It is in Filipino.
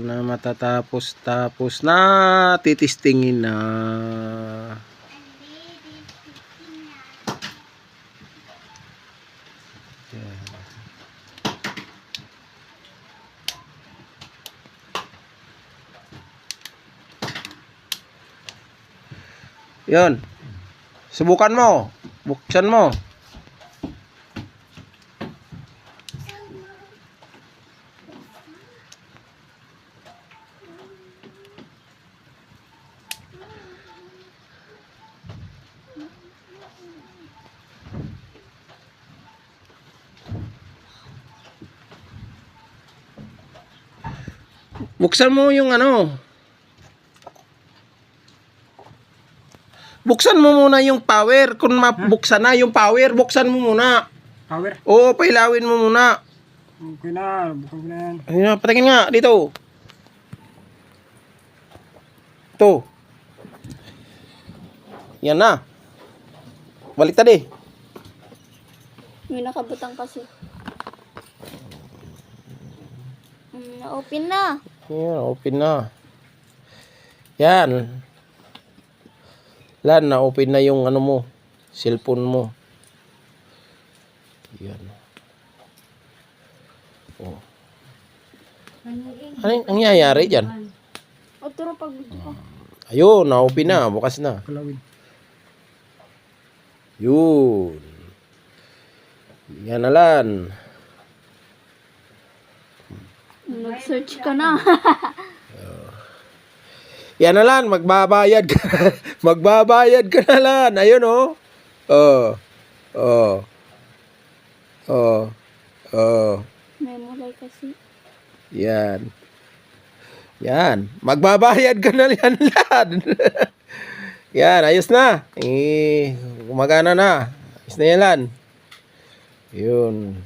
Na matatapos na, titistingin na. Yan. Subukan mo. Buksan mo. Buksan mo yung ano. Buksan mo muna yung power. Kung mabuksan na yung power, buksan mo muna. Power? Oo, pailawin mo muna. Okay na, bukan ko na yan. Ayun, patingin nga, dito. Ito. Yan na. Baliktad eh. May nakabutang kasi. Na-open na. Yan, open na. Yan. Lan, na-open na yung ano mo. Cellphone mo. Yan. Oh. Ano yung nangyayari dyan? O, turo pag video ko. Ayun, na-open na. Bukas na. Kalawin. Yun. Yan na lan. Nag-search ka na. Yan na lan, magbabayad ka. Magbabayad ka na lan. Ayun oh. Oh. Oh. Oh. Oh. May mulay kasi. Yan. Yan. Magbabayad ka na yan lan. Yan, ayos na. Gumagana na. Ayos na yan lan. Yun.